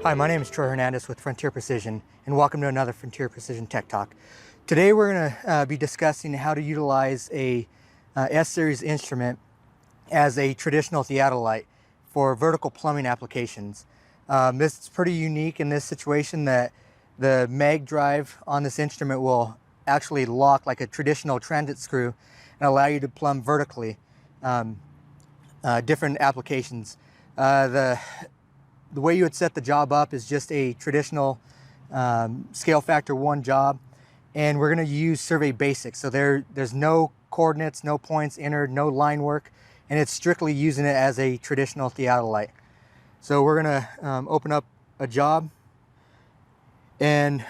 Hi, my name is Troy Hernandez with Frontier Precision, and welcome to another Frontier Precision Tech Talk. Today we're going to be discussing how to utilize a S-Series instrument as a traditional theodolite for vertical plumbing applications. This is pretty unique in this situation that the mag drive on this instrument will actually lock like a traditional transit screw and allow you to plumb vertically different applications. The way you would set the job up is just a traditional scale factor 1 job, and we're going to use survey basics. So there's no coordinates, no points entered, no line work, and it's strictly using it as a traditional theodolite. So we're going to open up a job, and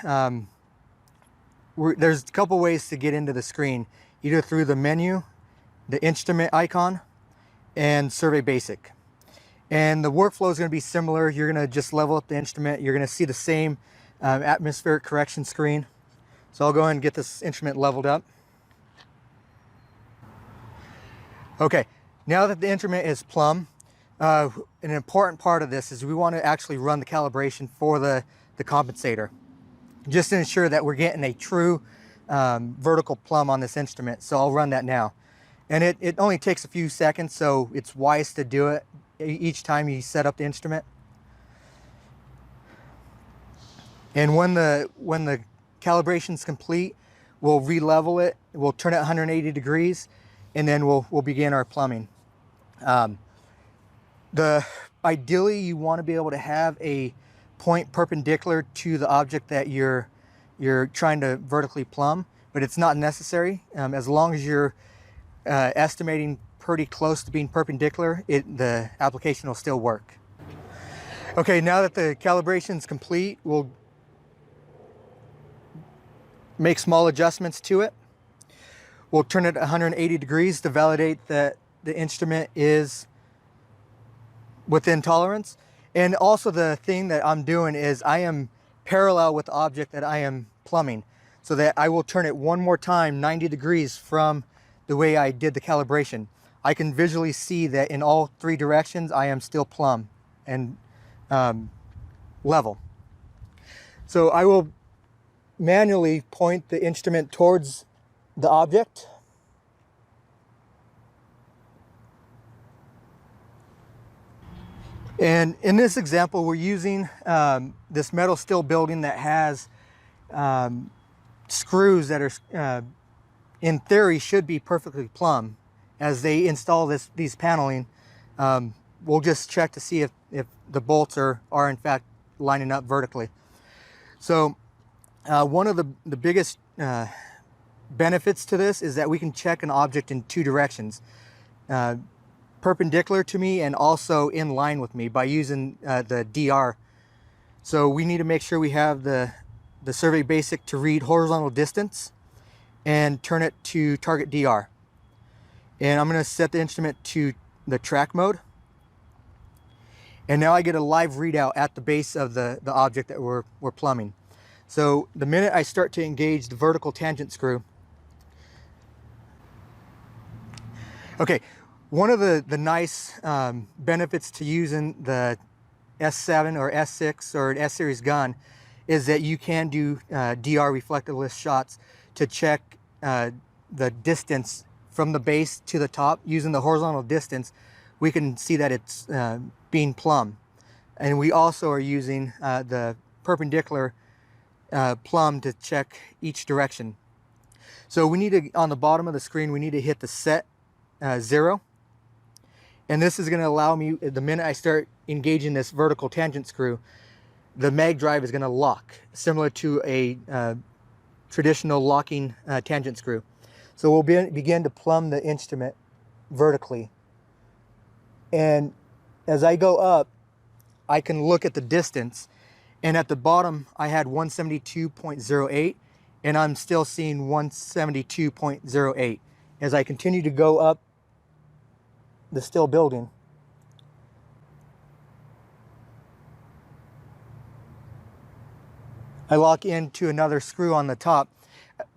there's a couple ways to get into the screen, either through the menu, the instrument icon, and survey basic. And the workflow is going to be similar. You're going to just level up the instrument. You're going to see the same atmospheric correction screen. So I'll go ahead and get this instrument leveled up. Okay, now that the instrument is plumb, an important part of this is we want to actually run the calibration for the compensator, just to ensure that we're getting a true vertical plumb on this instrument. So I'll run that now. And it only takes a few seconds, so it's wise to do it each time you set up the instrument. And when the calibration is complete, we'll re-level it, we'll turn it 180 degrees, and then we'll begin our plumbing. Ideally, you want to be able to have a point perpendicular to the object that you're trying to vertically plumb, but it's not necessary. As long as you're estimating pretty close to being perpendicular, the application will still work. Okay, now that the calibration is complete, we'll make small adjustments to it. We'll turn it 180 degrees to validate that the instrument is within tolerance. And also the thing that I'm doing is I am parallel with the object that I am plumbing, so that I will turn it one more time 90 degrees from the way I did the calibration. I can visually see that in all 3 directions I am still plumb and level. So I will manually point the instrument towards the object. And in this example, we're using this metal steel building that has screws that are, in theory, should be perfectly plumb. As they install these paneling, we'll just check to see if the bolts are in fact lining up vertically. So one of the biggest benefits to this is that we can check an object in 2 directions, perpendicular to me and also in line with me by using the DR. So we need to make sure we have the survey basic to read horizontal distance and turn it to target DR. And I'm going to set the instrument to the track mode. And now I get a live readout at the base of the object that we're plumbing. So the minute I start to engage the vertical tangent screw. Okay, one of the nice benefits to using the S7 or S6 or an S-Series gun is that you can do DR reflectiveless shots to check the distance from the base to the top. Using the horizontal distance, we can see that it's being plumb. And we also are using the perpendicular plumb to check each direction. So we need to, on the bottom of the screen, we need to hit the set 0. And this is going to allow me, the minute I start engaging this vertical tangent screw, the mag drive is going to lock, similar to a traditional locking tangent screw. So we'll begin to plumb the instrument vertically. And as I go up, I can look at the distance. And at the bottom, I had 172.08, and I'm still seeing 172.08. As I continue to go up the steel building, I lock into another screw on the top.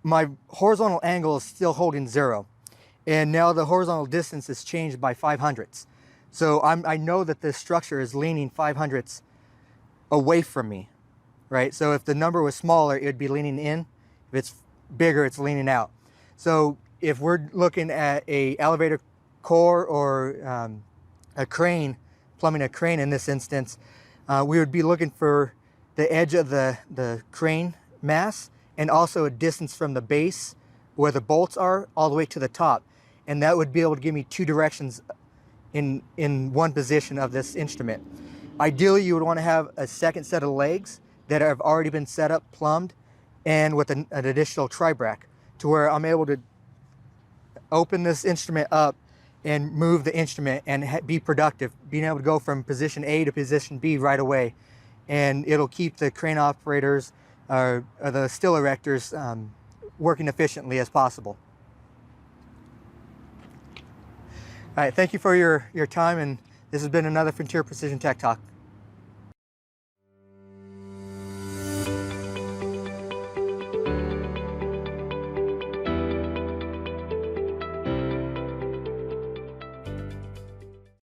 My horizontal angle is still holding 0. And now the horizontal distance is changed by 5/100ths. So I know that this structure is leaning 5/100ths away from me, right? So if the number was smaller, it would be leaning in. If it's bigger, it's leaning out. So if we're looking at a elevator core or a crane, plumbing a crane in this instance, we would be looking for the edge of the crane mass and also a distance from the base where the bolts are all the way to the top. And that would be able to give me two directions in one position of this instrument. Ideally, you would want to have a second set of legs that have already been set up, plumbed, and with an additional tri-brack, to where I'm able to open this instrument up and move the instrument and be productive, being able to go from position A to position B right away. And it'll keep the crane operators or the still erectors working efficiently as possible. All right, thank you for your time, and this has been another Frontier Precision Tech Talk.